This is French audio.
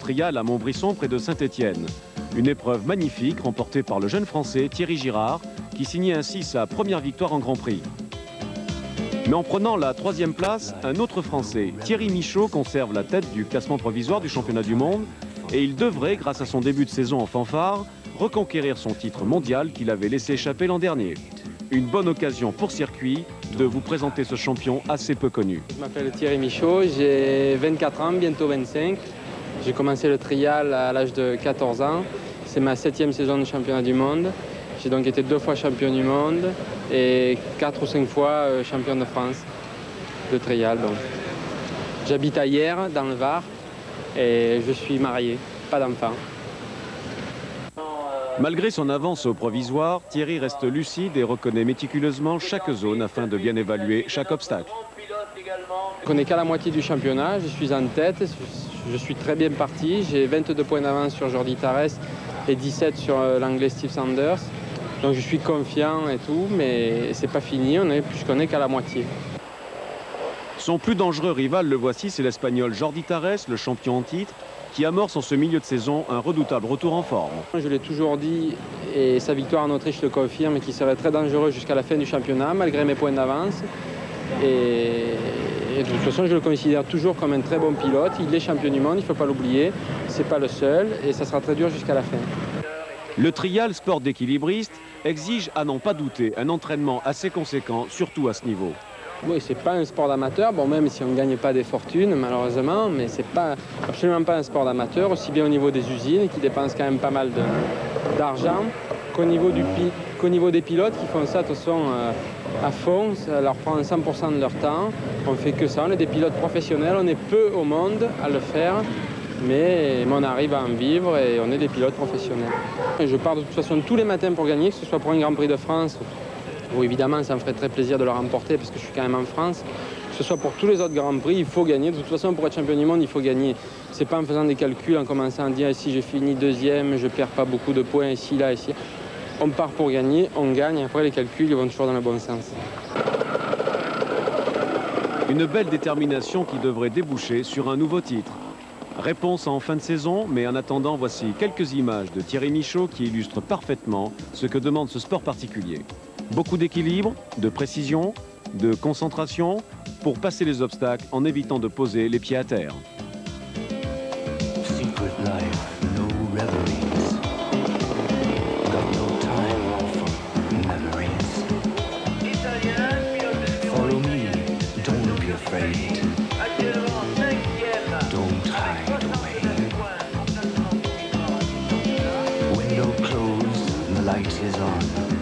trial à Montbrisson près de Saint-Étienne. Une épreuve magnifique remportée par le jeune Français Thierry Girard qui signait ainsi sa première victoire en Grand Prix. Mais en prenant la 3e place, un autre Français, Thierry Michaud, conserve la tête du classement provisoire du championnat du monde et il devrait, grâce à son début de saison en fanfare, reconquérir son titre mondial qu'il avait laissé échapper l'an dernier. Une bonne occasion pour Circuit de vous présenter ce champion assez peu connu. Je m'appelle Thierry Michaud, j'ai 24 ans, bientôt 25. J'ai commencé le trial à l'âge de 14 ans. C'est ma 7e saison de championnat du monde. J'ai donc été 2 fois champion du monde et 4 ou 5 fois champion de France de trial. J'habite à Hyères, dans le Var, et je suis marié, pas d'enfant. Malgré son avance au provisoire, Thierry reste lucide et reconnaît méticuleusement chaque zone afin de bien évaluer chaque obstacle. Je connais qu'à la moitié du championnat, je suis en tête, je suis très bien parti. J'ai 22 points d'avance sur Jordi Tarrés et 17 sur l'anglais Steve Sanders. Donc je suis confiant et tout, mais c'est pas fini, je connais qu'à la moitié. Son plus dangereux rival, le voici, c'est l'Espagnol Jordi Tarrés, le champion en titre, qui amorce en ce milieu de saison un redoutable retour en forme. Je l'ai toujours dit, et sa victoire en Autriche le confirme, qu'il serait très dangereux jusqu'à la fin du championnat, malgré mes points d'avance. Et de toute façon, je le considère toujours comme un très bon pilote. Il est champion du monde, il ne faut pas l'oublier. C'est pas le seul, et ça sera très dur jusqu'à la fin. Le trial, sport d'équilibriste, exige, à n'en pas douter, un entraînement assez conséquent, surtout à ce niveau. Oui, c'est pas un sport d'amateur, bon, même si on ne gagne pas des fortunes, malheureusement, mais c'est absolument pas un sport d'amateur, aussi bien au niveau des usines, qui dépensent quand même pas mal d'argent, qu'au niveau des pilotes qui font ça, de toute façon, à fond, ça leur prend 100% de leur temps. On fait que ça, on est des pilotes professionnels, on est peu au monde à le faire, mais on arrive à en vivre et on est des pilotes professionnels. Je pars de toute façon tous les matins pour gagner, que ce soit pour un Grand Prix de France, où évidemment ça me ferait très plaisir de le remporter parce que je suis quand même en France. Que ce soit pour tous les autres Grands Prix, il faut gagner. De toute façon, pour être champion du monde, il faut gagner. C'est pas en faisant des calculs, en commençant à dire si j'ai fini 2e, je perds pas beaucoup de points ici, là, ici. On part pour gagner, on gagne. Après, les calculs ils vont toujours dans le bon sens. Une belle détermination qui devrait déboucher sur un nouveau titre. Réponse en fin de saison, mais en attendant, voici quelques images de Thierry Michaud qui illustrent parfaitement ce que demande ce sport particulier. Beaucoup d'équilibre, de précision, de concentration pour passer les obstacles en évitant de poser les pieds à terre. Window closed, the light is on.